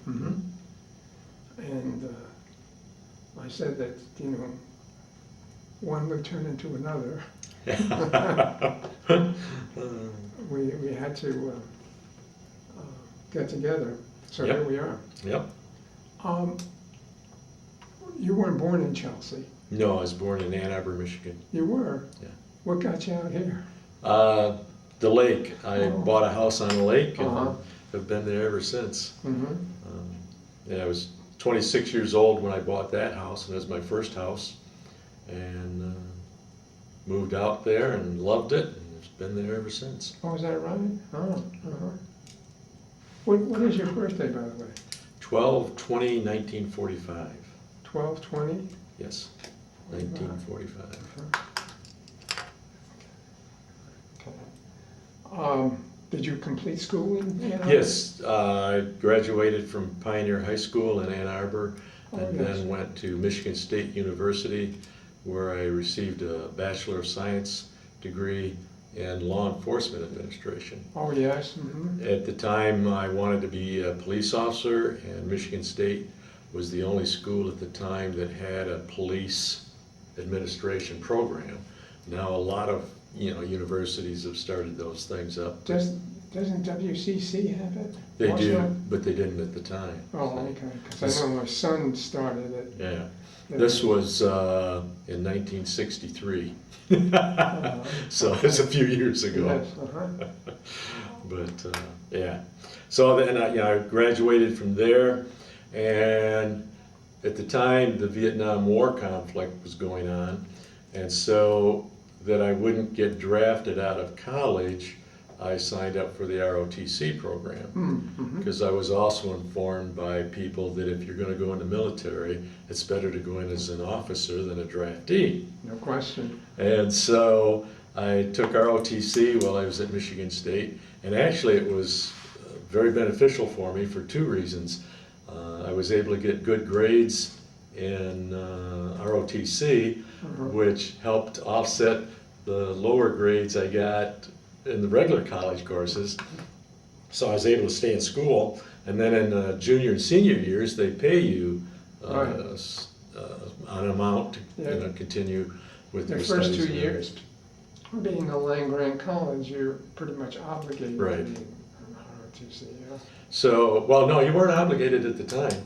Mm-hmm. And I said that, one would turn into another. We had to get together, so Yep. here we are. Yep. You weren't born in Chelsea. No, I was born in Ann Arbor, Michigan. You were? Yeah. What got you out here? The lake. I Oh. bought a house on the lake and Uh-huh. have been there ever since. Mm-hmm. I was 26 years old when I bought that house, and it was my first house. And moved out there and loved it, and it's been there ever since. Oh, is that right? Oh, uh-huh. What is your birthday, by the way? 12/20/1945. 12/20? Yes, 1945. Okay. Did you complete school in Ann Arbor? Yes, I graduated from Pioneer High School in Ann Arbor, and yes. then went to Michigan State University, where I received a Bachelor of Science degree in Law Enforcement Administration. Oh, yes. Mm-hmm. At the time, I wanted to be a police officer, and Michigan State was the only school at the time that had a police administration program. Now a lot of universities have started those things up. Doesn't WCC have it? They Also? do, but they didn't at the time. Oh, okay. Because I know my son started it. Yeah. This was in 1963, so it's a few years ago. Yes, uh-huh. But yeah, so then I graduated from there, and at the time the Vietnam War conflict was going on, and so that I wouldn't get drafted out of college, I signed up for the ROTC program, because I was also informed by people that if you're going to go in the military, it's better to go in as an officer than a draftee. No question. And so I took ROTC while I was at Michigan State, and actually it was very beneficial for me for two reasons. I was able to get good grades in ROTC, which helped offset the lower grades I got in the regular college courses. So I was able to stay in school, and then in junior and senior years, they pay you an amount to continue with The your first studies. 2 years, being a land-grant college, you're pretty much obligated Right. to be an ROTC, yeah? So, well, no, you weren't obligated at the time.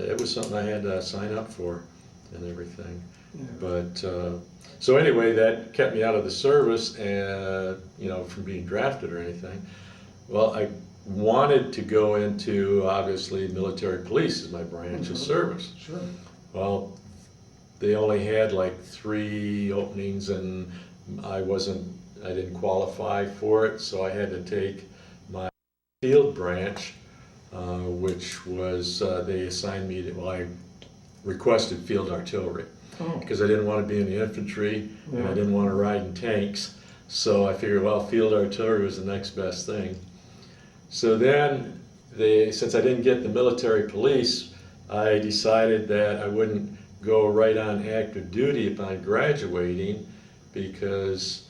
It was something I had to sign up for and everything. Yeah. But, so anyway, that kept me out of the service and, from being drafted or anything. Well, I wanted to go into, obviously, military police as my branch of service. Sure. Well, they only had like 3 openings, and I didn't qualify for it, so I had to take my field branch, which was, they assigned me to, I requested field artillery, Oh, because I didn't want to be in the infantry, and I Yeah. didn't want to ride in tanks, so I figured, well, field artillery was the next best thing. So then, since I didn't get the military police, I decided that I wouldn't go right on active duty upon graduating, because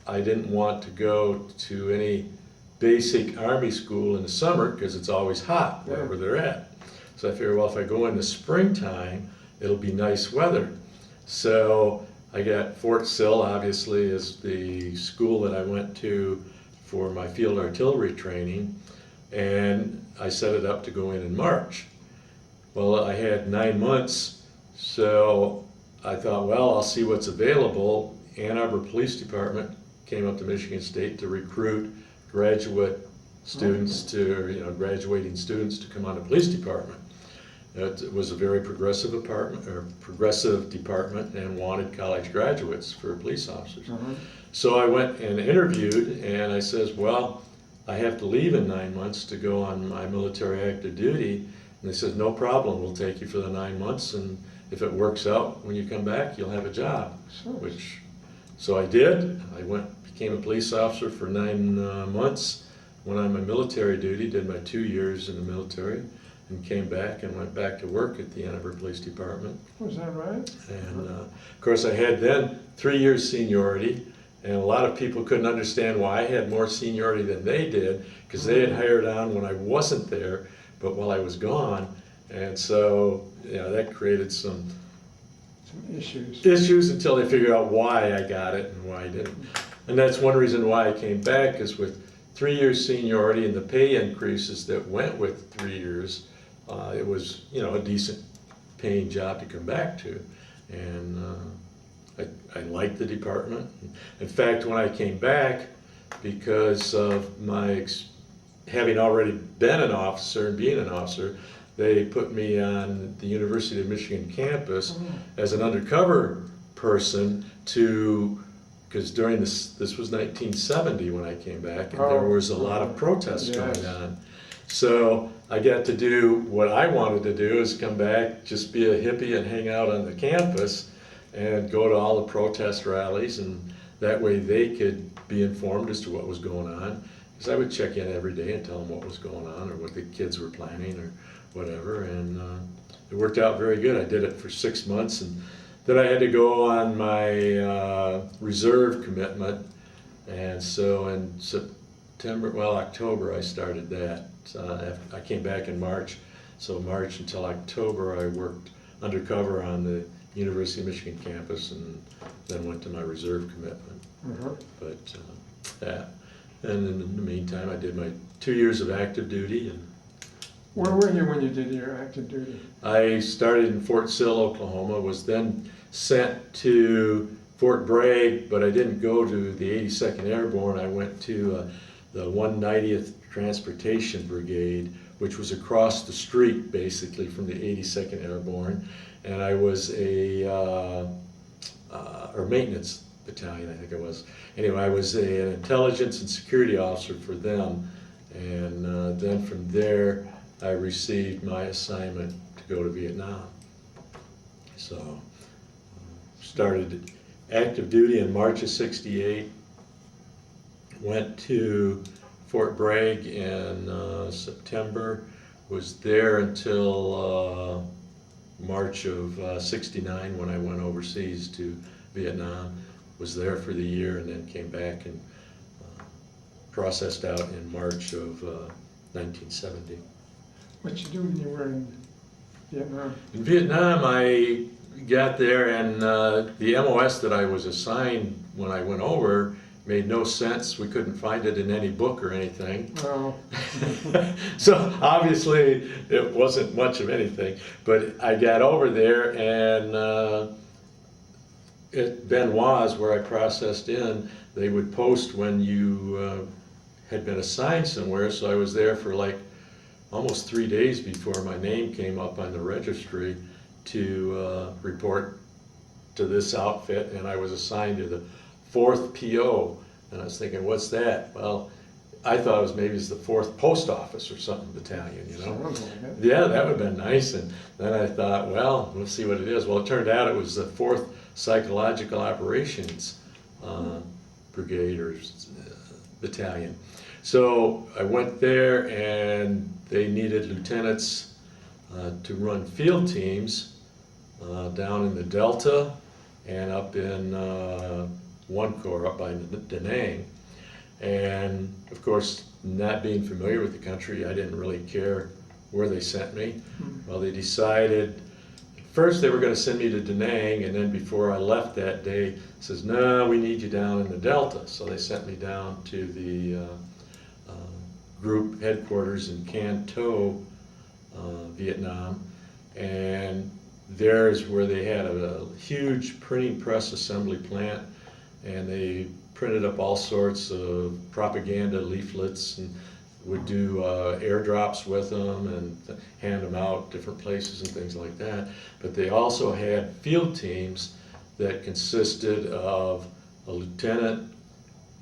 I didn't want to go to any basic Army school in the summer, because it's always hot wherever they're at. So I figured, well, if I go in the springtime, it'll be nice weather. So I got Fort Sill, obviously, is the school that I went to for my field artillery training, and I set it up to go in March. Well, I had 9 months, so I thought, well, I'll see what's available. Ann Arbor Police Department came up to Michigan State to recruit graduate students graduating students to come on the police department. It was a very progressive department and wanted college graduates for police officers. So I went and interviewed, and I says, well, I have to leave in 9 months to go on my military active duty. And they said, no problem, we'll take you for the 9 months, and if it works out, when you come back, you'll have a job. sure. So I did. I became a police officer for 9 months, went on my military duty, did my 2 years in the military, and came back and went back to work at the Ann Arbor Police Department. Was that right? And of course I had then 3 years seniority, and a lot of people couldn't understand why I had more seniority than they did, because they had hired on when I wasn't there. but while I was gone. And so, that created some issues. until they figured out why I got it and why I didn't. And that's one reason why I came back, is with 3 years seniority and the pay increases that went with 3 years, it was, a decent paying job to come back to. And I liked the department. In fact, when I came back, because of my having already been an officer and being an officer, they put me on the University of Michigan campus as an undercover person because during this was 1970 when I came back, and there was a lot of protests going on. So I got to do what I wanted to do, is come back, just be a hippie and hang out on the campus and go to all the protest rallies, and that way they could be informed as to what was going on. Because I would check in every day and tell them what was going on or what the kids were planning or whatever, and it worked out very good. I did it for 6 months, and then I had to go on my reserve commitment, and so in October I started that. I came back in March, so March until October I worked undercover on the University of Michigan campus, and then went to my reserve commitment. But and in the meantime I did my 2 years of active duty. And where were you when you did your active duty? I started in Fort Sill, Oklahoma, was then sent to Fort Bragg, but I didn't go to the 82nd Airborne. I went to the 190th Transportation Brigade, which was across the street basically from the 82nd Airborne, and I was or maintenance battalion, I think it was. Anyway, I was an intelligence and security officer for them, and then from there I received my assignment to go to Vietnam. So started active duty in March of '68, went to Fort Bragg in September, was there until March of '69 when I went overseas to Vietnam, was there for the year, and then came back and processed out in March of 1970. What you do when you were in Vietnam? In Vietnam, I got there, and the MOS that I was assigned when I went over made no sense. We couldn't find it in any book or anything. Oh. So obviously it wasn't much of anything. But I got over there, and at Benoit's, where I processed in, they would post when you had been assigned somewhere. So I was there for like almost 3 days before my name came up on the registry to report to this outfit, and I was assigned to the 4th PO, and I was thinking, what's that? Well, I thought it was maybe it's the 4th Post Office or something battalion, you know? Sounds like it. Yeah, that would have been nice, and then I thought, well, we'll see what it is. Well, it turned out it was the 4th Psychological Operations Brigade or battalion. So I went there, and they needed lieutenants to run field teams down in the Delta and up in One Corps up by Da Nang. And of course, not being familiar with the country, I didn't really care where they sent me. Well, they decided, first they were going to send me to Da Nang, and then before I left that day, says, no, we need you down in the Delta. So they sent me down to the group headquarters in Can Tho, Vietnam, and there's where they had a huge printing press assembly plant, and they printed up all sorts of propaganda leaflets and would do airdrops with them and hand them out different places and things like that. But they also had field teams that consisted of a lieutenant,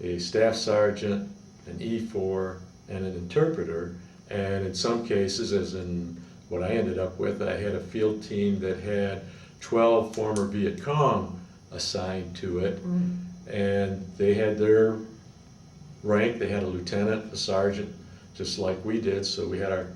a staff sergeant, an E4, and an interpreter. And in some cases, as in what I ended up with, I had a field team that had 12 former Viet Cong assigned to it. And they had their rank. They had a lieutenant, a sergeant, just like we did. So we had our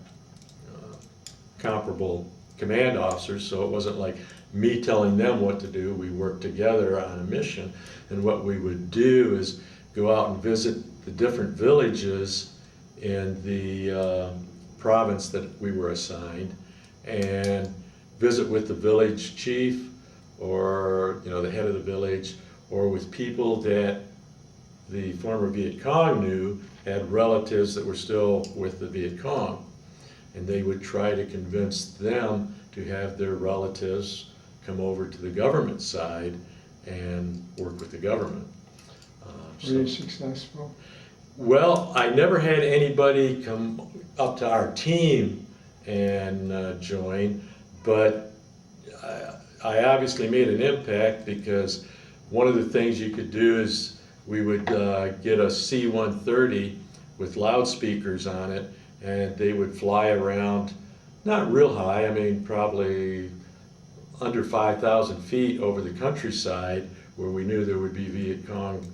comparable command officers. So it wasn't like me telling them what to do. We worked together on a mission. And what we would do is go out and visit the different villages in the province that we were assigned and visit with the village chief or, you know, the head of the village, or with people that the former Viet Cong knew had relatives that were still with the Viet Cong. And they would try to convince them to have their relatives come over to the government side and work with the government. Were you successful? Well, I never had anybody come up to our team and join, but I obviously made an impact, because one of the things you could do is we would get a C-130 with loudspeakers on it, and they would fly around, not real high, I mean probably under 5,000 feet over the countryside where we knew there would be Viet Cong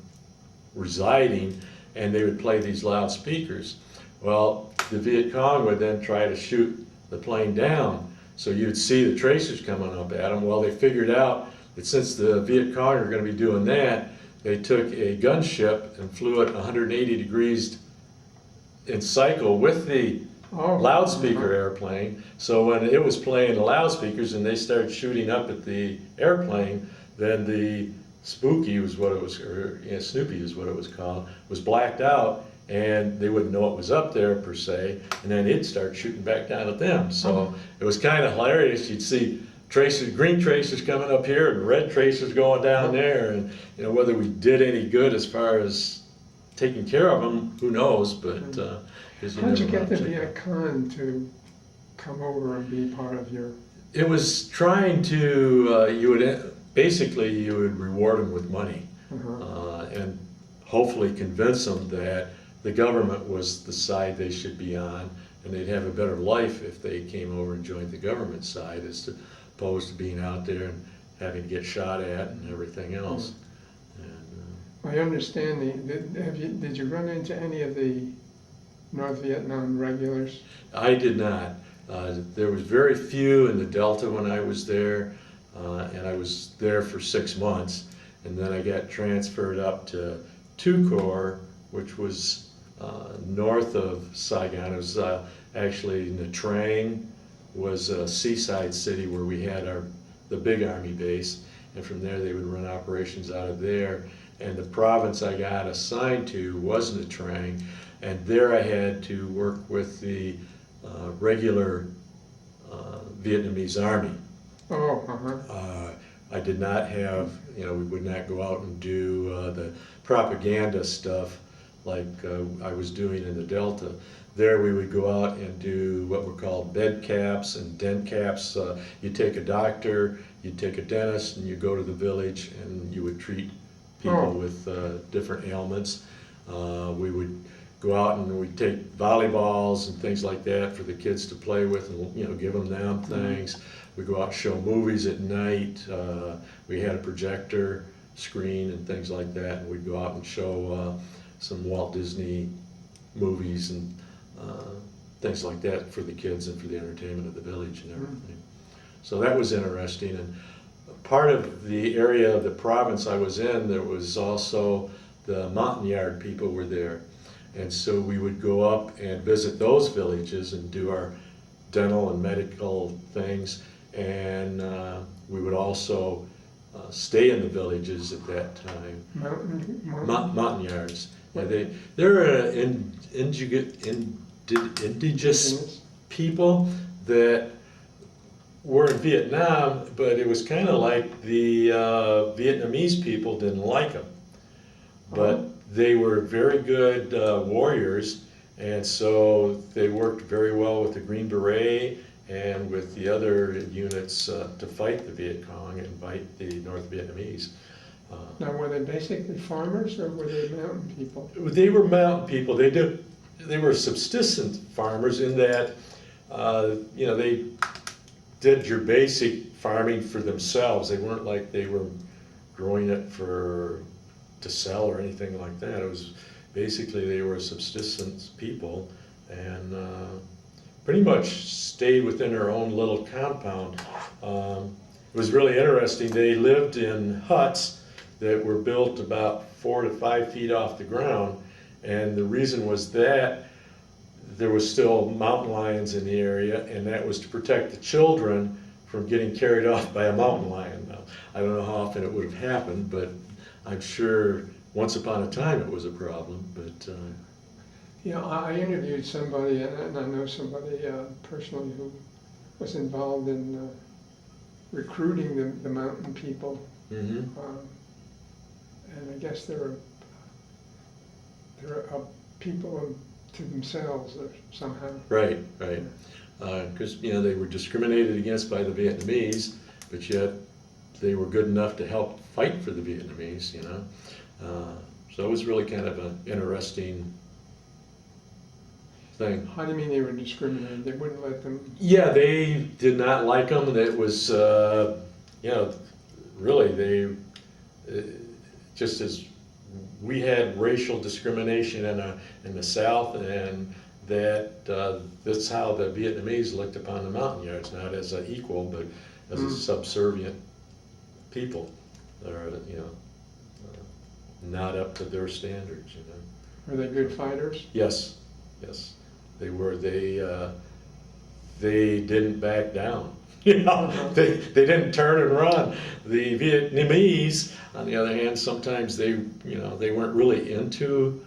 residing, and they would play these loudspeakers. Well, the Viet Cong would then try to shoot the plane down, so you'd see the tracers coming up at them. Well, they figured out that since the Viet Cong are going to be doing that, they took a gunship and flew it 180 degrees in cycle with the loudspeaker airplane. So when it was playing the loudspeakers and they started shooting up at the airplane, then the Spooky was what it was, or yeah, Snoopy is what it was called, was blacked out, and they wouldn't know it was up there per se, and then it'd start shooting back down at them. So it was kind of hilarious. You'd see tracers, green tracers coming up here and red tracers going down there, and you know, whether we did any good as far as taking care of them, who knows, but how'd you get the Viet Cong to come over and be part of your... It was trying to, you would reward them with money, and hopefully convince them that the government was the side they should be on, and they'd have a better life if they came over and joined the government side, as opposed to being out there and having to get shot at and everything else. I understand did you run into any of the North Vietnam regulars? I did not. There was very few in the Delta when I was there, and I was there for 6 months, and then I got transferred up to Tu Corps, which was north of Saigon. It was actually Nha Trang was a seaside city where we had the big army base, and from there they would run operations out of there. And the province I got assigned to was Nha Trang, and there I had to work with the regular Vietnamese army. I did not have, you know, we would not go out and do the propaganda stuff like I was doing in the Delta. There we would go out and do what were called bed caps and dent caps. You take a doctor, you take a dentist, and you go to the village and you would treat people with different ailments. We would go out and we'd take volleyballs and things like that for the kids to play with, and you know, give them things. We go out and show movies at night. We had a projector screen and things like that, and we'd go out and show some Walt Disney movies and things like that for the kids and for the entertainment of the village and everything. So that was interesting. And part of the area of the province I was in, there was also the Montagnard people were there. And so we would go up and visit those villages and do our dental and medical things. And we would also stay in the villages at that time. Montagnards. Yeah, they're indigenous people that were in Vietnam, but it was kind of like the Vietnamese people didn't like them. But they were very good warriors, and so they worked very well with the Green Beret and with the other units to fight the Viet Cong and fight the North Vietnamese. Now, were they basically farmers, or were they mountain people? They were mountain people. They were subsistence farmers in that, you know, they did your basic farming for themselves. They weren't like they were growing it to sell or anything like that. It was basically they were subsistence people, and pretty much stayed within their own little compound. It was really interesting. They lived in huts that were built about 4 to 5 feet off the ground, and the reason was that there was still mountain lions in the area, and that was to protect the children from getting carried off by a mountain lion. Now, I don't know how often it would have happened, but I'm sure once upon a time it was a problem, but, You know, I interviewed somebody, and I know somebody personally who was involved in recruiting the mountain people. mhm. And I guess there are people to themselves somehow. Right, right. Because, they were discriminated against by the Vietnamese, but yet they were good enough to help fight for the Vietnamese, So it was really kind of an interesting thing. How do you mean they were discriminated? They wouldn't let them? Yeah, they did not like them, and it was, really, just as we had racial discrimination in the South, and that's how the Vietnamese looked upon the Montagnards, not as an equal, but as a subservient people, or, not up to their standards, Were they good fighters? Yes, yes, they were. They didn't back down. They didn't turn and run. The Vietnamese, on the other hand, sometimes they weren't really into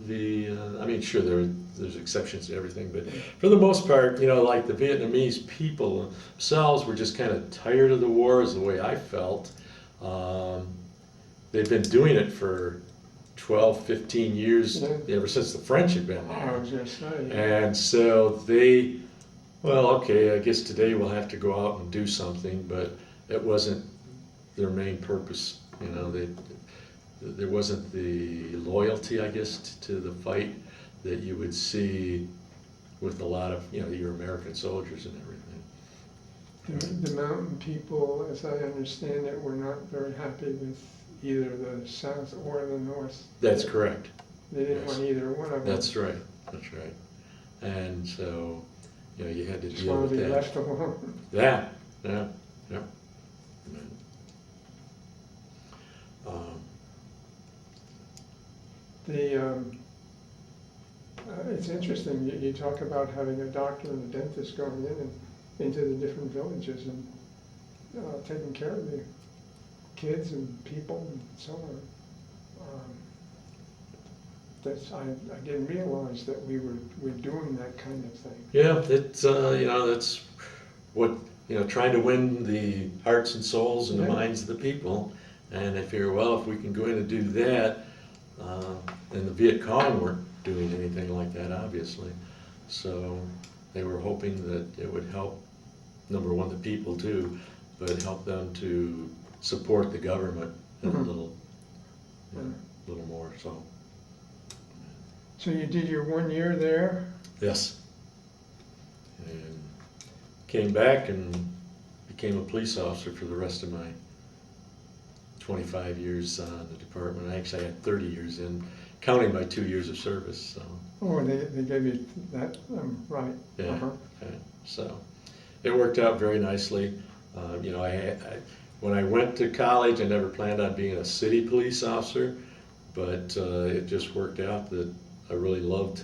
the. I mean, sure, there's exceptions to everything, but for the most part, like the Vietnamese people themselves were just kind of tired of the war, is the way I felt. They've been doing it for 12, 15 years, ever since the French had been there. I was going to say. And so okay, I guess today we'll have to go out and do something, but it wasn't their main purpose. There wasn't the loyalty, I guess, to the fight that you would see with a lot of, your American soldiers and everything. The mountain people, as I understand it, were not very happy with either the South or the North. That's correct. They didn't want either one of them. That's right, that's right. And so, you had to Just deal want with to be that. left alone. Yeah. It's interesting, you talk about having a doctor and a dentist going in and into the different villages and taking care of the kids and people and so on. I didn't realize that we're doing that kind of thing. Yeah, it's, that's what, trying to win the hearts and souls and the minds of the people. And I figure, well, if we can go in and do that, and the Viet Cong weren't doing anything like that, obviously. So they were hoping that it would help, number one, the people too, but help them to support the government a little more, so. So you did your 1 year there? Yes. And came back and became a police officer for the rest of my 25 years in the department. Actually, I had 30 years in, counting my 2 years of service, so. Oh, they gave you that, right. Yeah, Uh-huh. yeah. So it worked out very nicely. When I went to college, I never planned on being a city police officer, but it just worked out that I really loved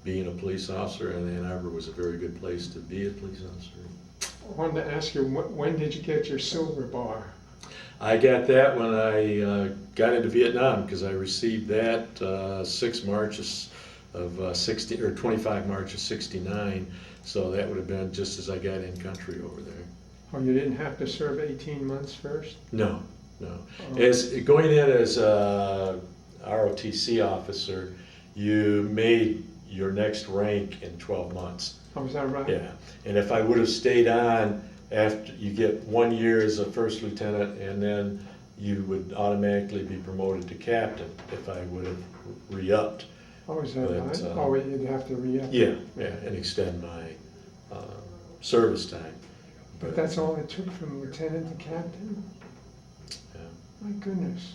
being a police officer, and Ann Arbor was a very good place to be a police officer. I wanted to ask you, when did you get your silver bar? I got that when I got into Vietnam, because I received that 6 March of 25 March of '69, so that would have been just as I got in country over there. Oh, you didn't have to serve 18 months first? No. Oh. As going in as a ROTC officer, you made your next rank in 12 months. Oh, is that right? Yeah, and if I would have stayed on, after you get 1 year as a first lieutenant, and then you would automatically be promoted to captain if I would have re-upped. Oh, is that But, right? Oh, you'd have to re-up. Yeah, and extend my service time. But that's all it took from lieutenant to captain? Yeah. My goodness.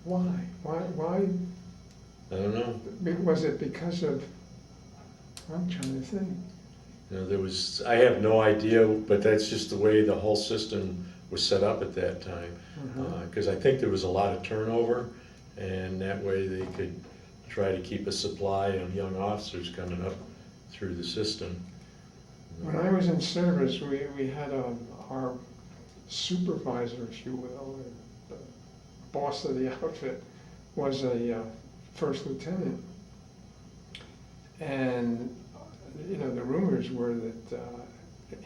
Why? I don't know. Was it because of, I'm trying to think. I have no idea, but that's just the way the whole system was set up at that time. Because I think there was a lot of turnover, and that way they could try to keep a supply of young officers coming up through the system. When I was in service, we had our supervisor, if you will, the boss of the outfit, was a first lieutenant. And, you know, the rumors were that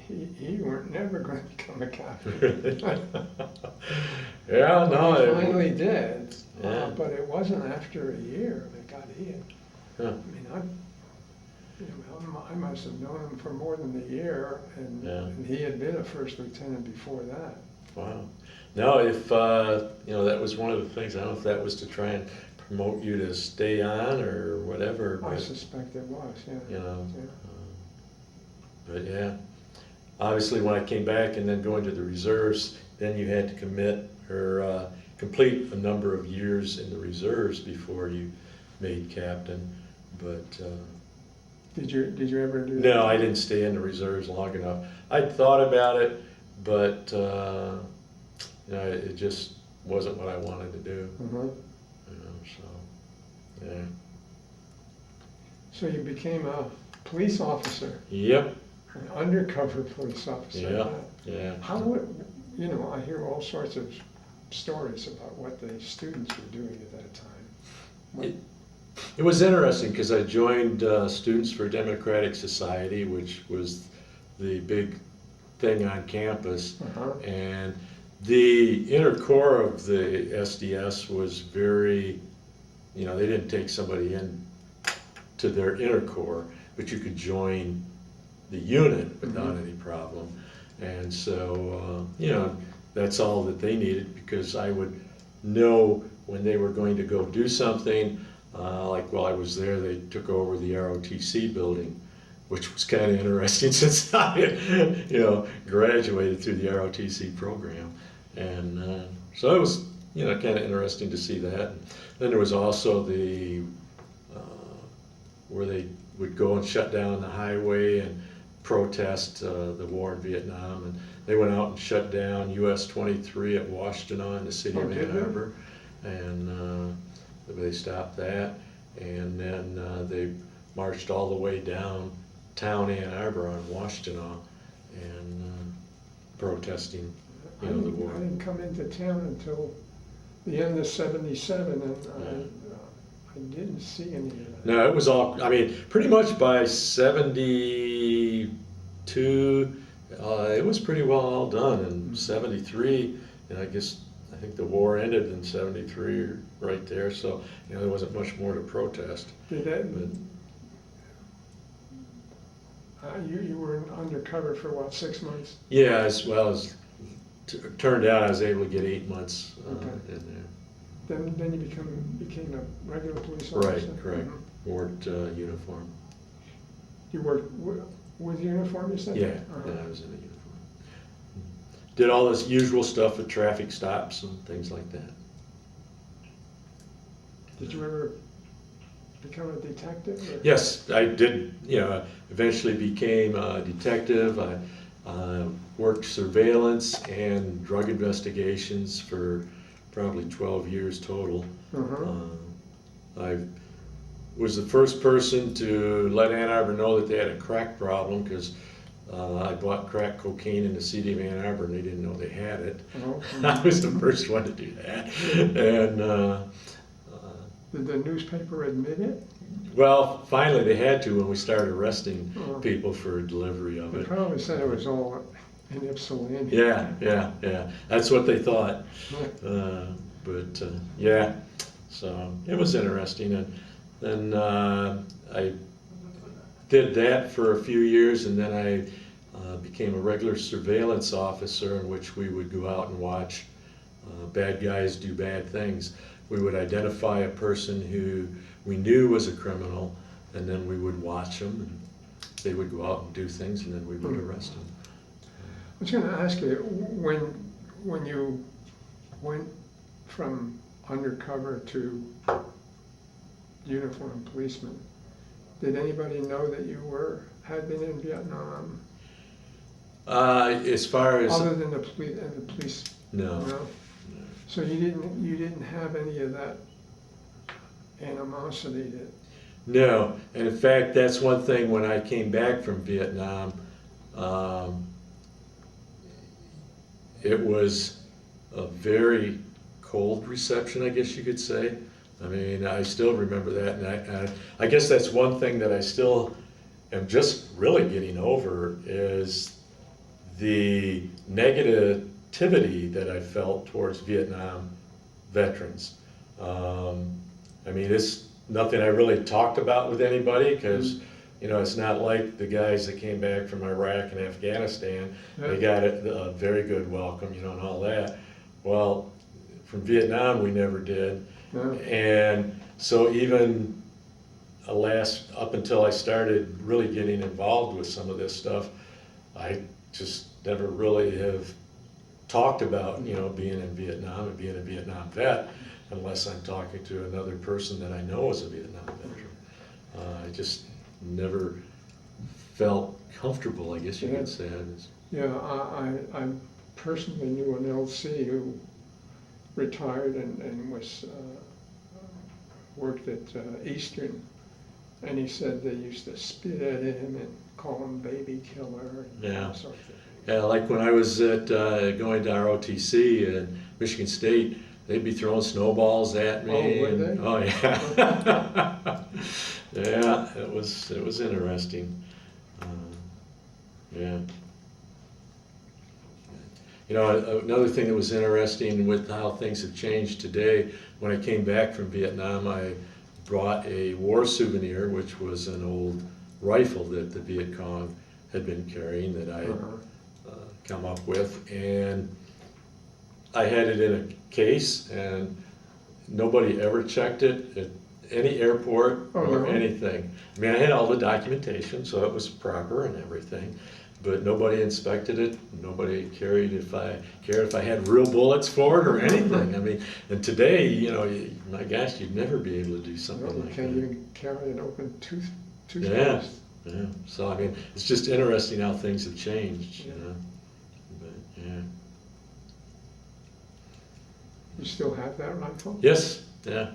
he weren't never going to become a captain. Yeah, no. He finally did, Yeah. but it wasn't after a year that got hit. Huh. I mean, I must have known him for more than a year, and, Yeah. and he had been a first lieutenant before that. Wow. No, if, you know, that was one of the things, I don't know if that was to try and promote you to stay on or whatever, I but, suspect it was, yeah. you know. Yeah. But yeah, obviously when I came back and then going to the reserves, then you had to commit or complete a number of years in the reserves before you made captain. But Did you ever do that? no, I didn't stay in the reserves long enough. I'd thought about it, but you know, it just wasn't what I wanted to do. Uh-huh. You know, so yeah. So you became a police officer, Yep. an undercover police officer. Yeah. Yeah. How would, you know, I hear all sorts of stories about what the students were doing at that time. What- It was interesting because I joined Students for Democratic Society, which was the big thing on campus. Uh-huh. And the inner core of the SDS was very, you know, they didn't take somebody in to their inner core, but you could join the unit without any problem. And so, you know, that's all that they needed, because I would know when they were going to go do something. Like while I was there, they took over the ROTC building, which was kind of interesting since I had, you know, graduated through the ROTC program. And so it was, you know, kind of interesting to see that. Then there was also the, where they would go and shut down the highway and protest the war in Vietnam. And they went out and shut down US 23 at Washtenaw in the city of did Ann they? Arbor. And they stopped that. And then they marched all the way downtown Ann Arbor on Washtenaw and protesting, you know, the war. I didn't come into town until the end of '77, and I didn't see any of that. No, it was all, I mean, pretty much by '72, it was pretty well all done. In '73, and I think the war ended in '73 right there, so, you know, there wasn't much more to protest. Did that, But you were undercover for what, 6 months? yeah, as well as, turned out I was able to get 8 months Okay. in there. Then you became a regular police Right, officer? correct. Mhm. Wore uniform. You worked with uniform, you said? Yeah, Uh-huh. yeah, I was in a uniform. Did all this usual stuff with traffic stops and things like that. Did you ever become a detective? Or? Yes, I did, you know, eventually became a detective. I worked surveillance and drug investigations for probably 12 years total. Uh-huh. I was the first person to let Ann Arbor know that they had a crack problem, because I bought crack cocaine in the city of Ann Arbor and they didn't know they had it. Oh, I was the first one to do that. And Did the newspaper admit it? well, finally they had to when we started arresting Oh. people for delivery of They it. probably said it was all in Ypsilanti. Yeah. That's what they thought. But yeah, so it was interesting. And then I did that for a few years, and then I became a regular surveillance officer, in which we would go out and watch bad guys do bad things. We would identify a person who we knew was a criminal, and then we would watch them, and they would go out and do things, and then we would arrest them. I was going to ask you, when you went from undercover to uniformed policeman, did anybody know that you had been in Vietnam? As far as Other than the police? no. No? So you didn't have any of that animosity that, No, and in fact, that's one thing when I came back from Vietnam, it was a very cold reception, I guess you could say. I mean, I still remember that, and I guess that's one thing that I still am just really getting over is the negativity that I felt towards Vietnam veterans. I mean, it's nothing I really talked about with anybody because, you know, it's not like the guys that came back from Iraq and Afghanistan. They got a very good welcome, you know, and all that. Well, from Vietnam, we never did. no, And so even up until I started really getting involved with some of this stuff, I just never really have talked about, you know, being in Vietnam and being a Vietnam vet unless I'm talking to another person that I know is a Vietnam veteran. I just never felt comfortable, I guess you could say. yeah, I personally knew an LC who retired and was, worked at Eastern, and he said they used to spit at him and call him baby killer and all sorts of things. Yeah, like when I was at going to ROTC in Michigan State, they'd be throwing snowballs at me. Oh, were they? Oh yeah. Yeah, it was interesting. Yeah. You know, another thing that was interesting with how things have changed today, when I came back from Vietnam, I brought a war souvenir, which was an old rifle that the Viet Cong had been carrying that I had come up with, and I had it in a case, and nobody ever checked it at any airport or anything. I mean, I had all the documentation, so it was proper and everything, but nobody inspected it. Nobody cared if I had real bullets for it or anything. I mean, and today, you know, my gosh, you'd never be able to do something like that. Can you carry an open toothpaste? Yeah, yeah. So I mean, it's just interesting how things have changed, you know. But yeah. You still have that rifle? Yes, yeah.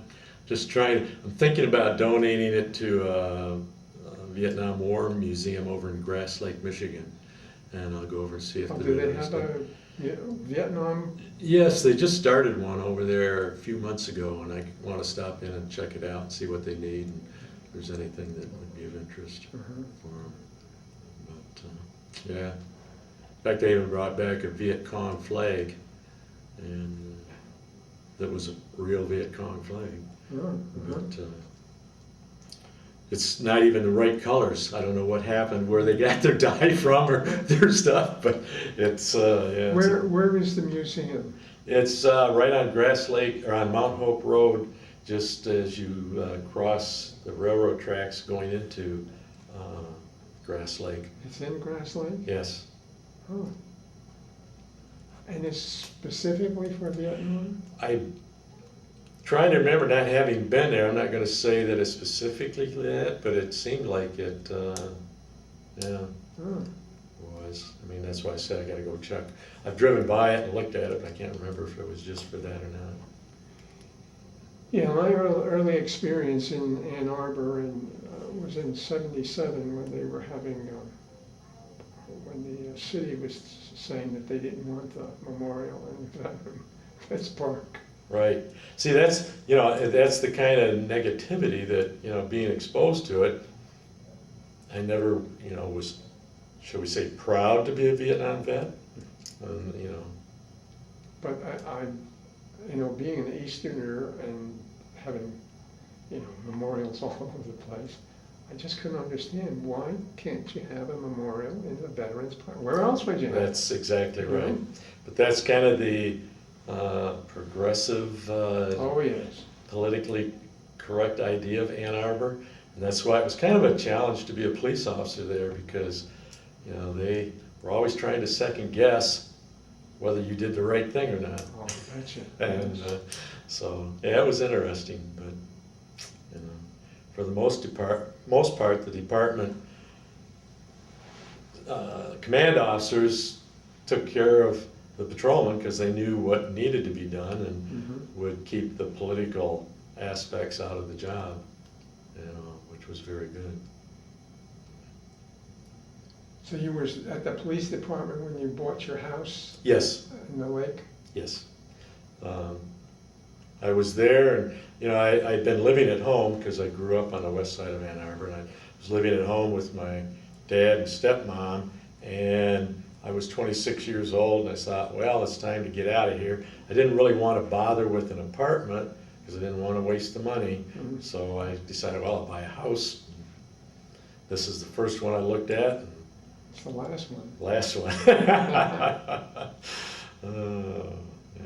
Just trying. I'm thinking about donating it to a Vietnam War Museum over in Grass Lake, Michigan, and I'll go over and see if Do they have a Vietnam? Yes, they just started one over there a few months ago, and I want to stop in and check it out and see what they need, and if there's anything that would be of interest for them. But yeah, in fact, they even brought back a Viet Cong flag, and that was a real Viet Cong flag. But it's not even the right colors. I don't know what happened, where they got their dye from or their stuff, but it's yeah. Where is the museum? It's right on Grass Lake, or on Mount Hope Road, just as you cross the railroad tracks going into Grass Lake. It's in Grass Lake? Yes. Oh. And it's specifically for Vietnam? I'm trying to remember, not having been there. I'm not going to say that it's specifically that, but it seemed like it, yeah, was. I mean, that's why I said I got to go check. I've driven by it and looked at it, but I can't remember if it was just for that or not. Yeah, my early experience in Ann Arbor was in '77 when they were having, when the city was saying that they didn't want the memorial in Vets Park. Right. See, that's, you know, that's the kind of negativity that, you know, being exposed to it, I never, you know, was, shall we say, proud to be a Vietnam vet, you know. But I, you know, being an Easterner and having, you know, memorials all over the place, I just couldn't understand, why can't you have a memorial in the Veterans Park? Where else would you have it? That's exactly right. But that's kind of the progressive, oh yes, politically correct idea of Ann Arbor, and that's why it was kind of a challenge to be a police officer there, because, you know, they were always trying to second guess whether you did the right thing or not. oh, I betcha. And so, yeah, it was interesting, but, you know, for the most part, the department command officers took care of the patrolmen because they knew what needed to be done and would keep the political aspects out of the job, you know, which was very good. So you were at the police department when you bought your house Yes, in the lake? yes. I was there, and you know, I'd been living at home because I grew up on the west side of Ann Arbor, and I was living at home with my dad and stepmom, and I was 26 years old, and I thought, well, it's time to get out of here. I didn't really want to bother with an apartment because I didn't want to waste the money, Mhm. so I decided, well, I'll buy a house. This is the first one I looked at. It's the last one. Last one.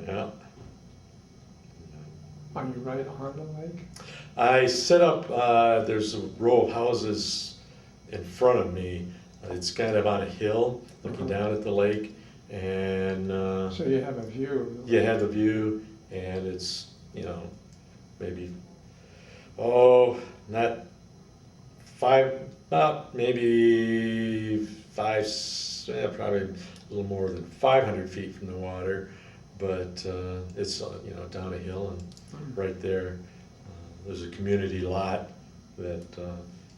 Yeah. Are you right on the lake? I set up, there's a row of houses in front of me. It's kind of on a hill, looking Uh-huh. down at the lake, and So you have a view of the you lake. have the view, and it's, you know, maybe, not five, about maybe probably a little more than 500 feet from the water, but it's, you know, down a hill, and right there, there's a community lot that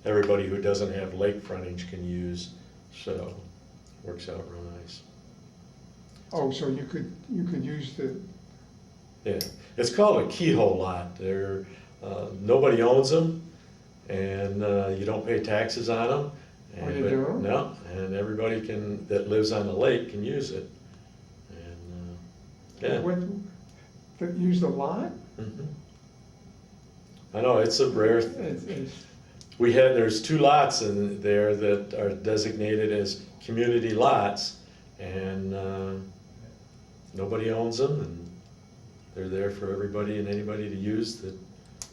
everybody who doesn't have lake frontage can use, so works out real nice. Oh, so you could use the, Yeah, it's called a keyhole lot. Nobody owns them, and you don't pay taxes on them. Oh, you don't? No, and everybody that lives on the lake can use it. And, yeah. use the lot? Mhm. I know, it's a rare, It's, there's 2 lots in there that are designated as community lots, and nobody owns them, and they're there for everybody and anybody to use that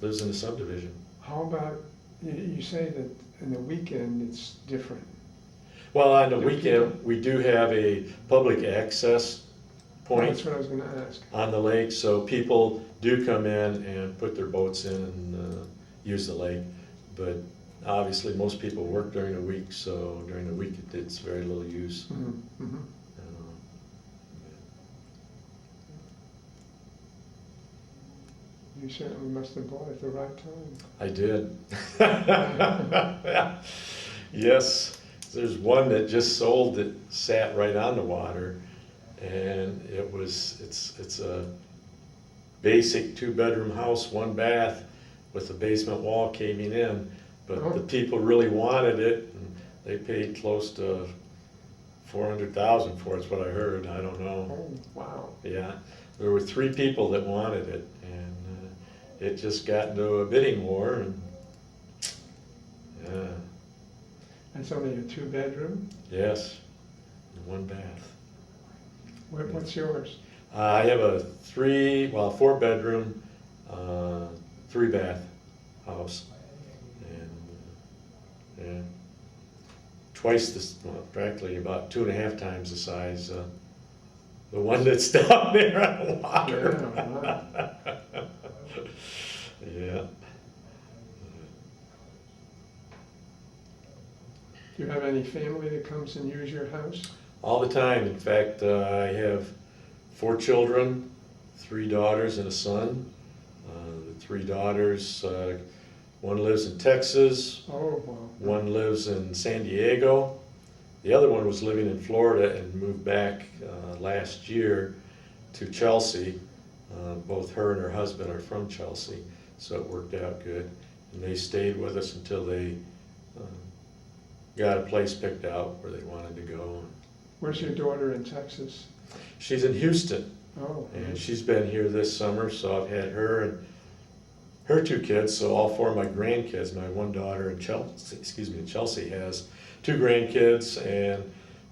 lives in the subdivision. how about, you say that in the weekend it's different. Well, on the Do weekend, people- we do have a public access point That's what I was gonna ask. on the lake, so people do come in and put their boats in and use the lake. But obviously, most people work during the week, so during the week, it's very little use. Mhm, mhm. You certainly must have bought it at the right time. I did. Yes, there's one that just sold that sat right on the water, and it's a basic 2-bedroom house, 1 bath, with the basement wall caving in. But Oh. the people really wanted it, and they paid close to $400,000 for it, is what I heard. I don't know. Oh, wow. Yeah, there were 3 people that wanted it, and it just got into a bidding war, and yeah, It's only a 2-bedroom? yes, 1 bath. What's yours? I have a 4-bedroom, 3-bath house, and twice this, well, practically about 2.5 times the size, the one that's down there on the water. Yeah, wow. Yeah. Do you have any family that comes and use your house? All the time. In fact, I have 4 children, 3 daughters and a son. The 3 daughters, one lives in Texas, Oh, wow. one lives in San Diego. The other one was living in Florida and moved back last year to Chelsea. Both her and her husband are from Chelsea, so it worked out good. And they stayed with us until they got a place picked out where they wanted to go. Where's your daughter in Texas? She's in Houston, Oh, and she's been here this summer, so I've had her and her 2 kids, so all 4 of my grandkids. My one daughter in Chelsea has 2 grandkids, and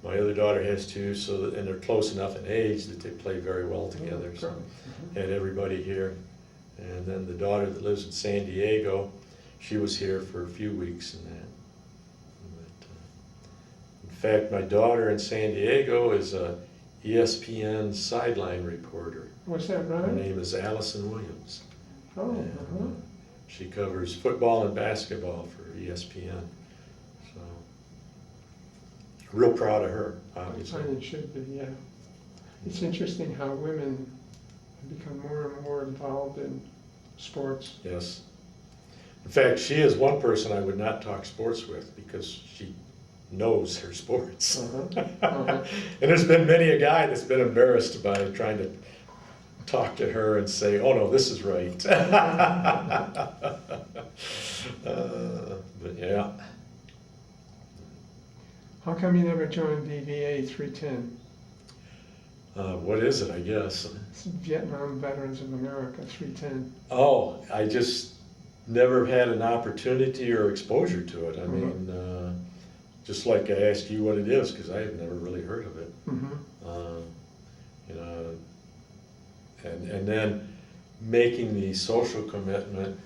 my other daughter has 2, and they're close enough in age that they play very well together. So had everybody here. And then the daughter that lives in San Diego, she was here for a few weeks and that. But, in fact, my daughter in San Diego is a ESPN sideline reporter. What's that, Her right? name is Allison Williams. Oh, And, uh-huh. she covers football and basketball for ESPN. So, real proud of her, obviously. It should be, yeah. It's interesting how women have become more and more involved in Sports, yes. In fact, she is one person I would not talk sports with because she knows her sports. And there's been many a guy that's been embarrassed by trying to talk to her and say, oh no, this is right. But yeah. How come you never joined VVA 310? What is it, I guess? It's Vietnam Veterans of America 310. Oh, I just never had an opportunity or exposure to it. I mean, just like I asked you what it is, because I had never really heard of it. You know, and then making the social commitment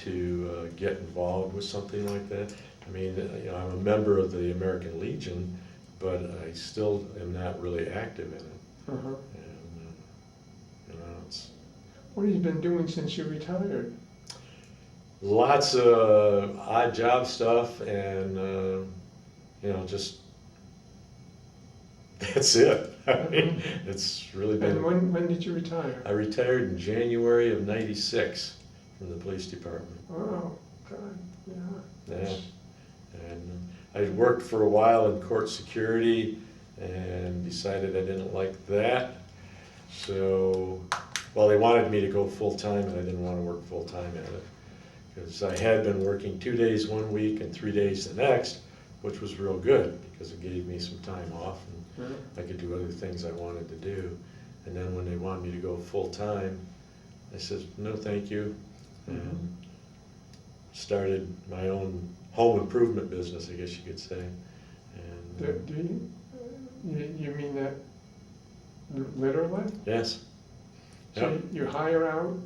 to get involved with something like that. I mean, you know, I'm a member of the American Legion, but I still am not really active in it. And, you know, it's what have you been doing since you retired? lots of odd job stuff, and you know, just that's it. I mean, it's really been. And when did you retire? I retired in January of '96 from the police department. Oh, God, yeah. Yeah, and I worked for a while in court security and decided I didn't like that. So, well, they wanted me to go full-time and I didn't want to work full-time at it. Because I had been working 2 days one week and 3 days the next, which was real good because it gave me some time off and I could do other things I wanted to do. And then when they wanted me to go full-time, I said, no, thank you. And started my own home improvement business, I guess you could say. And, Do you mean that literally? yes. So Yep. you hire out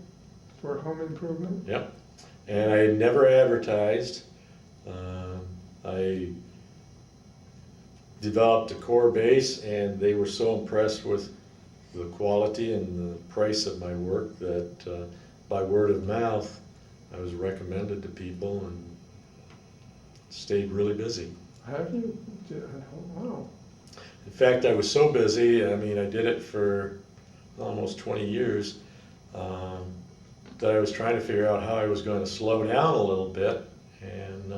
for home improvement? Yep. And I never advertised. I developed a core base, and they were so impressed with the quality and the price of my work that by word of mouth, I was recommended to people and stayed really busy. Have you? Wow. In fact, I was so busy, I mean, I did it for almost 20 years, that I was trying to figure out how I was going to slow down a little bit and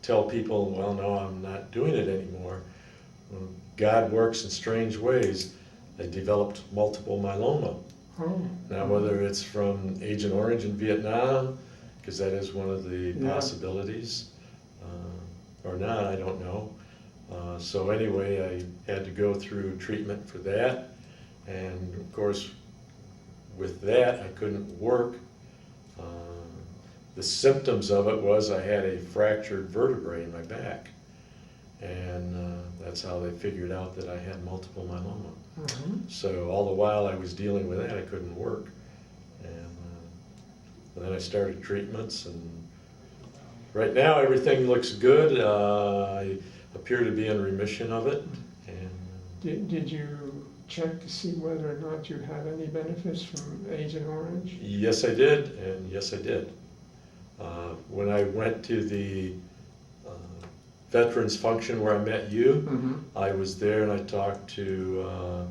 tell people, well, no, I'm not doing it anymore. Well, God works in strange ways. I developed multiple myeloma. Oh. Now, whether it's from Agent Orange in Vietnam, because that is one of the possibilities, or not, I don't know. So anyway, I had to go through treatment for that, and of course, with that, I couldn't work. The symptoms of it was I had a fractured vertebrae in my back, and that's how they figured out that I had multiple myeloma. So all the while I was dealing with that, I couldn't work. And then I started treatments, and right now everything looks good. I appear to be in remission of it. And Did you check to see whether or not you had any benefits from Agent Orange? yes, I did, and yes, I did. When I went to the veterans function where I met you, I was there and I talked to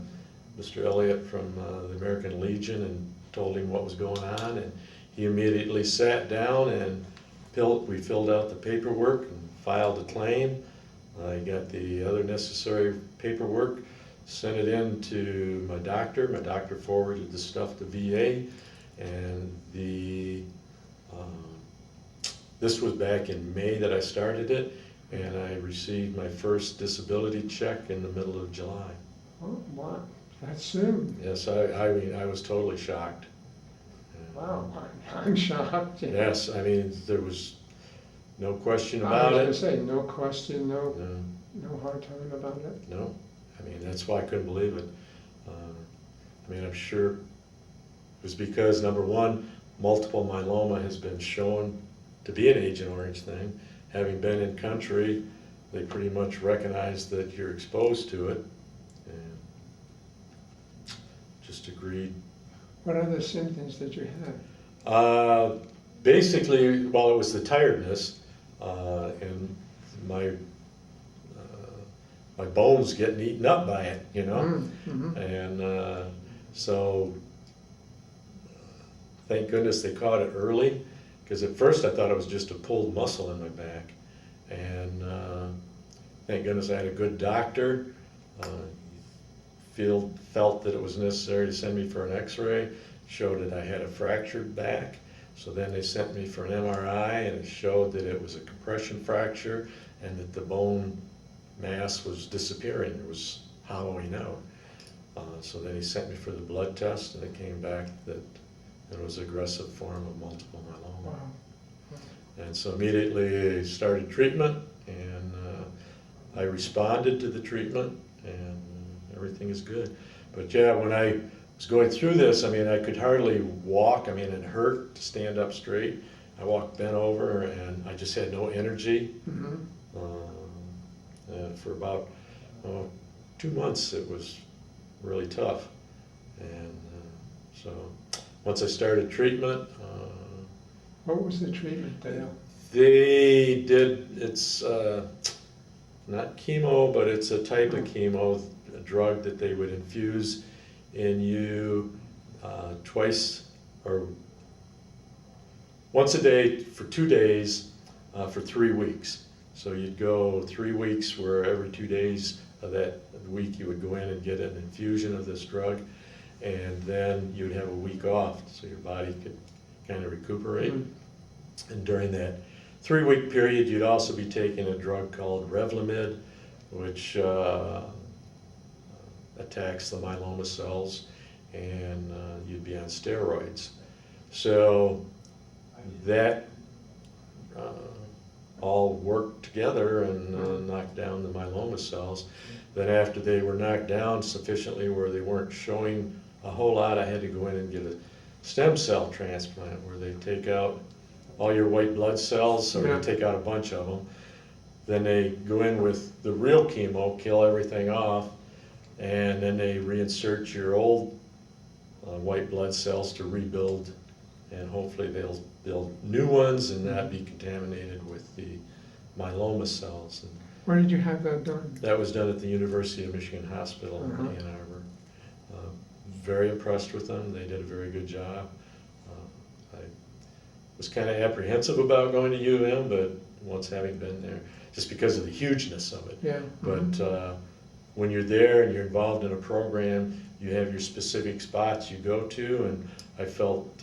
Mr. Elliott from the American Legion and told him what was going on, and he immediately sat down and we filled out the paperwork and filed a claim. I got the other necessary paperwork, sent it in to my doctor. My doctor forwarded the stuff to VA, and this was back in May that I started it, and I received my first disability check in the middle of July. Oh, wow, that's soon. Yes, I mean, I was totally shocked. Wow, I'm shocked. Yes, I mean, there was no question I about was it. gonna say, no question, No, no hard time about it. no, I mean, that's why I couldn't believe it. I mean, I'm sure it was because, number one, multiple myeloma has been shown to be an Agent Orange thing. Having been in country, they pretty much recognize that you're exposed to it, and just agreed. What other symptoms did you have? Basically, well, it was the tiredness, and my bones getting eaten up by it, you know? And so thank goodness they caught it early, because at first I thought it was just a pulled muscle in my back. And thank goodness I had a good doctor. Felt that it was necessary to send me for an x-ray, showed that I had a fractured back. So then they sent me for an MRI, and it showed that it was a compression fracture and that the bone mass was disappearing. It was hollowing out. So then he sent me for the blood test, and it came back that it was an aggressive form of multiple myeloma. Wow. And so immediately I started treatment, and I responded to the treatment, and everything is good. But yeah, when I was going through this, I mean, I could hardly walk. I mean, it hurt to stand up straight. I walked bent over, and I just had no energy. Mm-hmm. And for about 2 months, it was really tough. And so once I started treatment, What was the treatment, Dale? they did, it's not chemo, but it's a type of chemo, a drug that they would infuse in you twice or once a day for 2 days for 3 weeks. So you'd go 3 weeks where every 2 days of that week you would go in and get an infusion of this drug, and then you'd have a week off so your body could kind of recuperate. Mm-hmm. And during that 3-week period, you'd also be taking a drug called Revlimid, which attacks the myeloma cells, and you'd be on steroids. So that all worked together and knocked down the myeloma cells. Then after they were knocked down sufficiently where they weren't showing a whole lot, I had to go in and get a stem cell transplant where they take out all your white blood cells, or Yeah. they take out a bunch of them. Then they go in with the real chemo, kill everything off, and then they reinsert your old white blood cells to rebuild, and hopefully they'll build new ones and not be contaminated with the myeloma cells. And Where did you have that done? that was done at the University of Michigan Hospital in Ann Arbor. Very impressed with them. They did a very good job. I was kind of apprehensive about going to U of M, but once having been there, just because of the hugeness of it. Yeah. But when you're there and you're involved in a program, you have your specific spots you go to, and I felt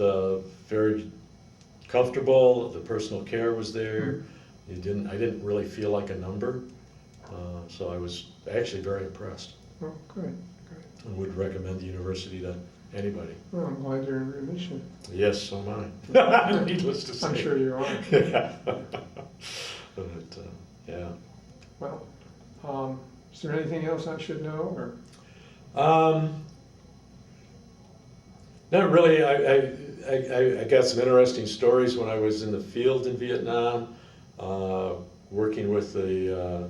very comfortable. The personal care was there. I didn't really feel like a number, so I was actually very impressed. Oh, good. And would recommend the university to anybody. Well, I'm glad you're in remission. Yes, so am I. Needless to say. I'm sure you are. Yeah. But, yeah. Well, is there anything else I should know, or? Not really. I got some interesting stories when I was in the field in Vietnam, working with the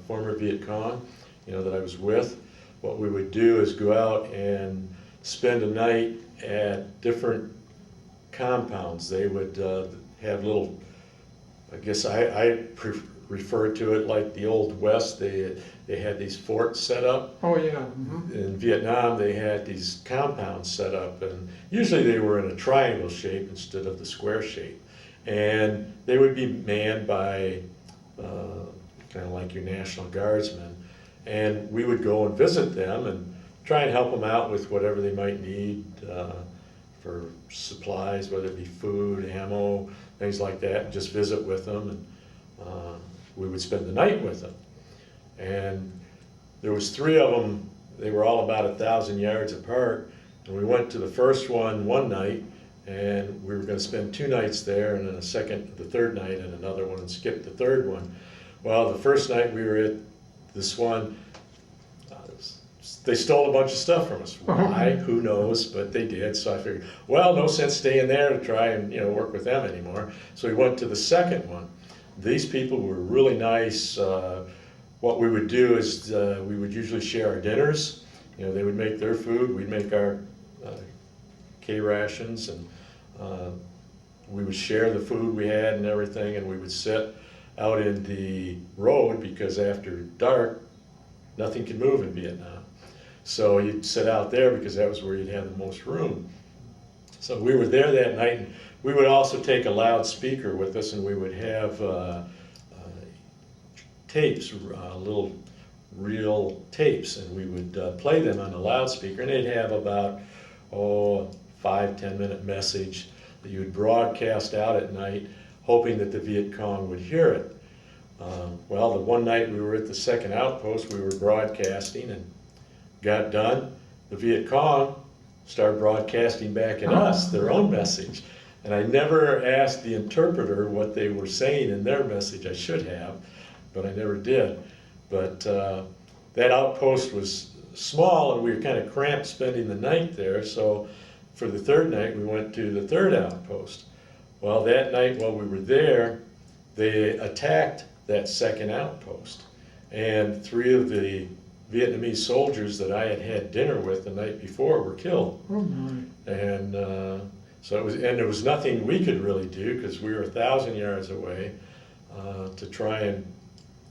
former Viet Cong, that I was with. What we would do is go out and spend a night at different compounds. They would have little, I guess I refer to it like the Old West. They had these forts set up. Oh, yeah. Mm-hmm. In Vietnam, they had these compounds set up, and usually they were in a triangle shape instead of the square shape. And they would be manned by kind of like your National Guardsmen. And we would go and visit them and try and help them out with whatever they might need for supplies, whether it be food, ammo, things like that, and just visit with them. And we would spend the night with them. And there was 3 of them. They were all about 1,000 yards apart. And we went to the first one night, and we were going to spend 2 nights there, and then the third night at another one, and skip the third one. Well, the first night we were at this one, they stole a bunch of stuff from us. Why? Who knows? But they did. So I figured, well, no sense staying there to try and work with them anymore. So we went to the second one. These people were really nice. What we would do is we would usually share our dinners. They would make their food. We'd make our K rations, and we would share the food we had and everything. And we would sit out in the road, because after dark, nothing could move in Vietnam. So you'd sit out there because that was where you'd have the most room. So we were there that night, and we would also take a loudspeaker with us, and we would have tapes, little reel tapes, and we would play them on the loudspeaker, and they'd have about, 5-10 minute message that you would broadcast out at night, hoping that the Viet Cong would hear it. Well, the one night we were at the second outpost, we were broadcasting and got done. The Viet Cong started broadcasting back at us their own message. And I never asked the interpreter what they were saying in their message. I should have, but I never did. But that outpost was small, and we were kind of cramped spending the night there. So for the third night, we went to the third outpost. Well, that night while we were there, they attacked that second outpost. And 3 of the Vietnamese soldiers that I had had dinner with the night before were killed. Oh my. And so it was, and there was nothing we could really do because we were 1,000 yards away to try and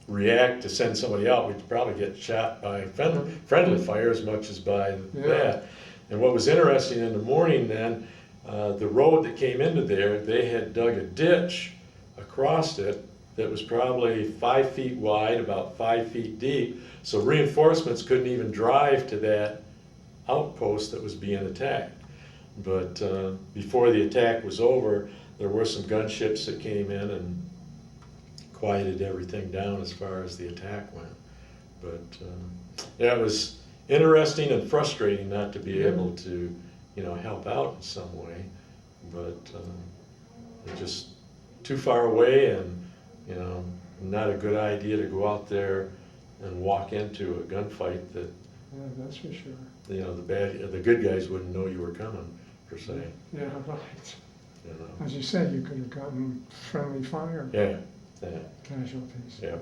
react to send somebody out. We'd probably get shot by friendly fire as much as by that. And what was interesting in the morning then, the road that came into there, they had dug a ditch across it that was probably 5 feet wide, about 5 feet deep. So reinforcements couldn't even drive to that outpost that was being attacked. But before the attack was over, there were some gunships that came in and quieted everything down as far as the attack went. But yeah, it was interesting and frustrating not to be able to, help out in some way. But it's just too far away, and not a good idea to go out there and walk into a gunfight that, Yeah, that's for sure. the good guys wouldn't know you were coming, per se. Yeah, right. You know. As you said, you could have gotten friendly fire Yeah, casualties. yeah.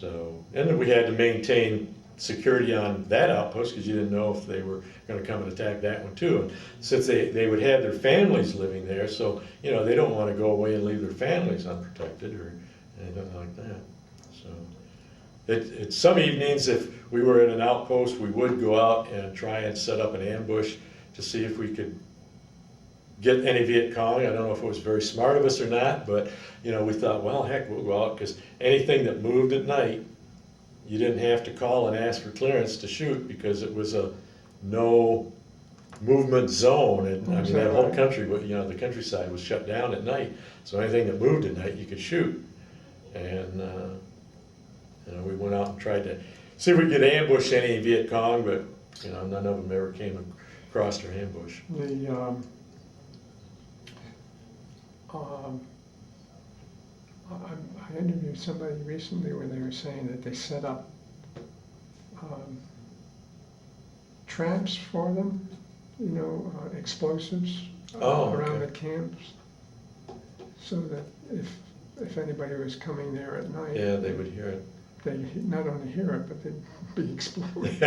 So, and then we had to maintain security on that outpost because you didn't know if they were going to come and attack that one too. And since they would have their families living there, so they don't want to go away and leave their families unprotected or anything like that. So, it's some evenings if we were in an outpost, we would go out and try and set up an ambush to see if we could get any Viet Cong. I don't know if it was very smart of us or not, but we thought, well, heck, we'll go out because anything that moved at night, you didn't have to call and ask for clearance to shoot because it was a no movement zone. And I mean, that whole country, the countryside was shut down at night. So anything that moved at night, you could shoot. And we went out and tried to see if we could ambush any Viet Cong, but none of them ever came across our ambush. I interviewed somebody recently where they were saying that they set up traps for them, explosives around the camps, so that if anybody was coming there at night, they would hear it. They'd not only hear it, but they'd be exploded.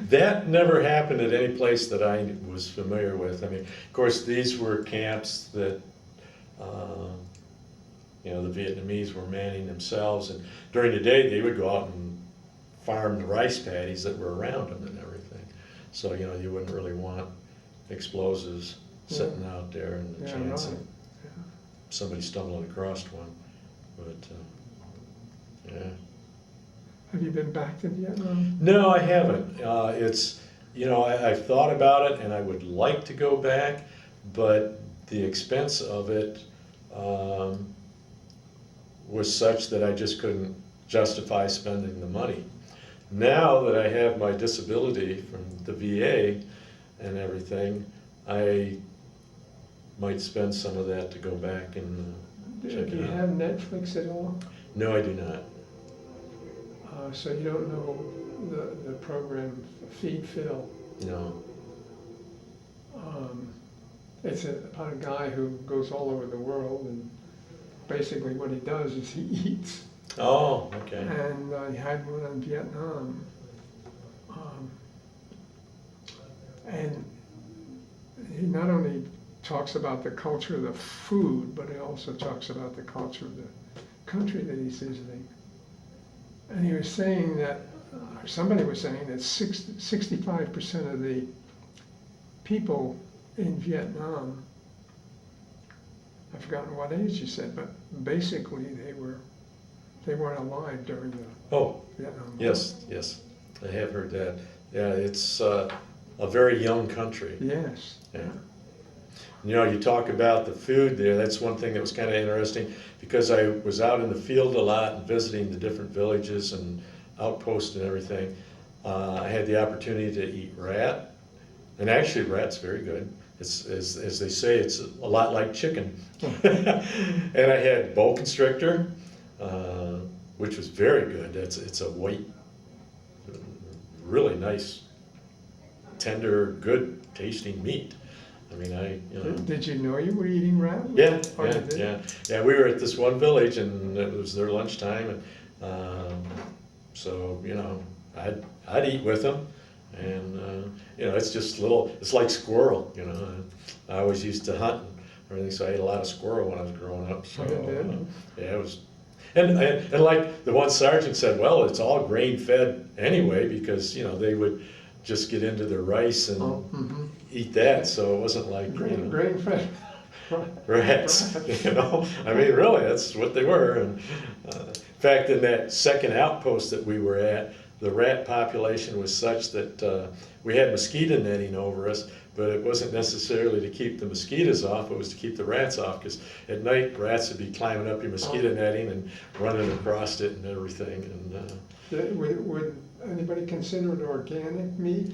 That never happened at any place that I was familiar with. I mean, of course, these were camps that the Vietnamese were manning themselves, and during the day they would go out and farm the rice paddies that were around them and everything. So you wouldn't really want explosives sitting out there and the chance of somebody stumbling across one. But yeah. Have you been back to Vietnam? No, I haven't. It's I've thought about it and I would like to go back, but the expense of it was such that I just couldn't justify spending the money. Now that I have my disability from the VA and everything, I might spend some of that to go back and check it out. Do you have Netflix at all? No, I do not. So you don't know the program Feed Phil? No. It's about a guy who goes all over the world, and basically what he does is he eats. Oh, okay. And he had one in Vietnam. And he not only talks about the culture of the food, but he also talks about the culture of the country that he's visiting. And he was saying that, somebody was saying that 65% of the people in Vietnam, I've forgotten what age you said, but basically they weren't alive during the Oh, Vietnam War. yes, I have heard that. Yeah, it's a very young country. Yes. Yeah. You know, you talk about the food there, that's one thing that was kind of interesting, because I was out in the field a lot and visiting the different villages and outposts and everything. I had the opportunity to eat rat, and actually rat's very good. It's, as they say, it's a lot like chicken. And I had boa constrictor, which was very good. It's a white, really nice, tender, good tasting meat. I mean, Did you know you were eating rat? Yeah, Oh, you did? yeah. We were at this one village, and it was their lunchtime, and so I'd eat with them, and it's just it's like squirrel. I always used to hunt and everything, so I ate a lot of squirrel when I was growing up. So Oh, you did? yeah, it was. And like the one sergeant said, well, it's all grain fed anyway, because they would just get into their rice and eat that, so it wasn't like Grain fed. rats. I mean, really, that's what they were. And in fact, in that second outpost that we were at, the rat population was such that we had mosquito netting over us, but it wasn't necessarily to keep the mosquitoes off, it was to keep the rats off, because at night rats would be climbing up your mosquito netting and running across it and everything. And Would anybody consider it organic meat?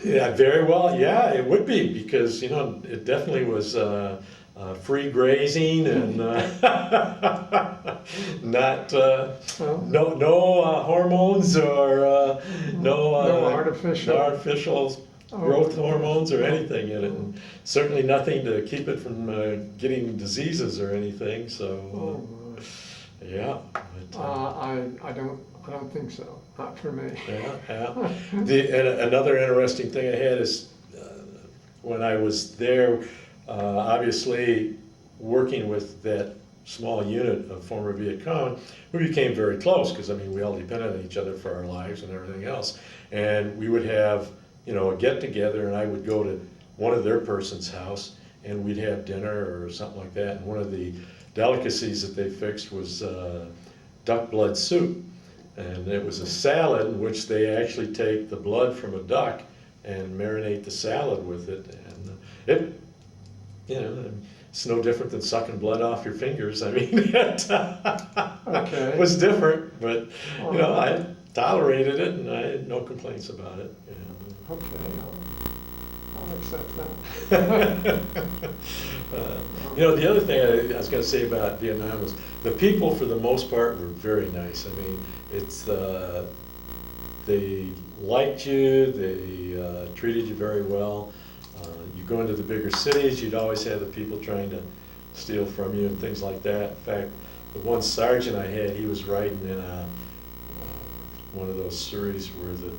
yeah, very well. Yeah, it would be, because it definitely was free grazing and not no hormones or no artificial growth hormones or anything in it, and certainly nothing to keep it from getting diseases or anything. So yeah. But, I don't think so. Not for me. Yeah. And another interesting thing I had is when I was there, obviously working with that small unit of former Viet Cong, we became very close, because we all depended on each other for our lives and everything else. And we would have a get together, and I would go to one of their person's house, and we'd have dinner or something like that. And one of the delicacies that they fixed was duck blood soup. And it was a salad in which they actually take the blood from a duck and marinate the salad with it. And it's no different than sucking blood off your fingers. I mean, it was different, but I tolerated it, and I had no complaints about it. Okay, I'll accept that. The other thing I was going to say about Vietnam is the people, for the most part, were very nice. I mean, they liked you, they treated you very well. You go into the bigger cities, you'd always have the people trying to steal from you and things like that. In fact, the one sergeant I had, he was riding in one of those series where the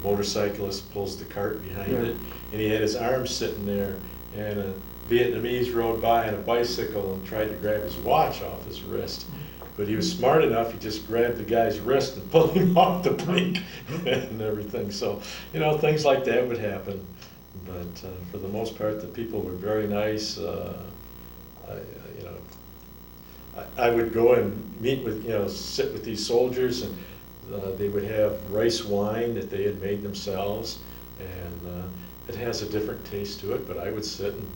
motorcyclist pulls the cart behind it, and he had his arm sitting there, and a Vietnamese rode by on a bicycle and tried to grab his watch off his wrist. But he was smart enough, he just grabbed the guy's wrist and pulled him off the bike and everything. So, things like that would happen. But for the most part, the people were very nice. I would go and meet with, sit with these soldiers, and they would have rice wine that they had made themselves, and it has a different taste to it, but I would sit and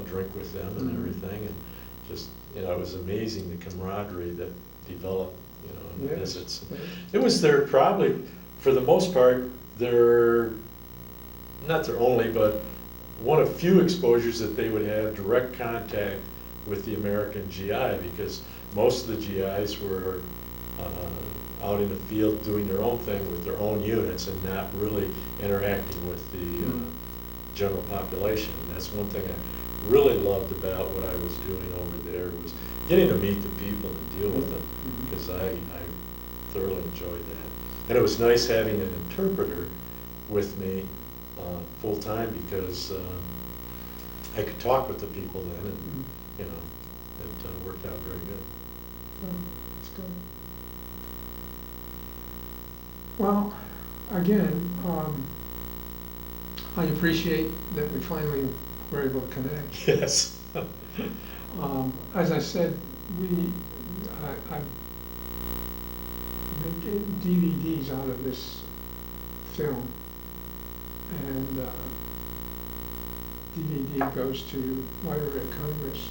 drink with them and everything, and just it was amazing the camaraderie that developed in the visits. It was probably, for the most part, not their only, but one of few exposures that they would have direct contact with the American GI, because most of the GIs were out in the field doing their own thing with their own units and not really interacting with the general population. And that's one thing I really loved about what I was doing over there, was getting to meet the people and deal with them, because I thoroughly enjoyed that. And it was nice having an interpreter with me full time, because I could talk with the people then, and it worked out very good. That's good. Well, again, I appreciate that we finally we're able to connect. Yes. As I said, I'm making DVDs out of this film, and DVD goes to Library of Congress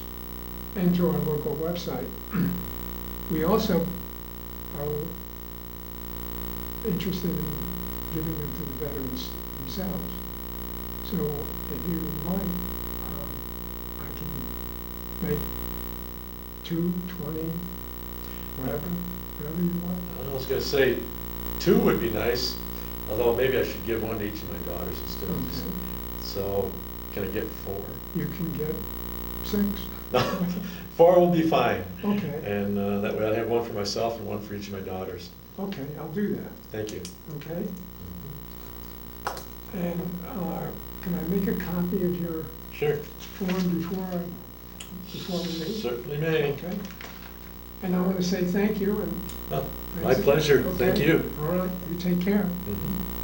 and to our local website. We also are interested in giving them to the veterans themselves. So if you like, I can make 2, 20, whatever you want. I was gonna say, 2 would be nice, although maybe I should give one to each of my daughters instead of just. Okay. So, can I get 4? You can get 6. 4 will be fine. Okay, And that way I'd have one for myself and one for each of my daughters. okay, I'll do that, Thank you. okay? And can I make a copy of your Sure. form before we leave? Certainly may. Okay. And I want to say thank you and. Oh, my pleasure. Thank Okay. you. All right, you take care. Mhm.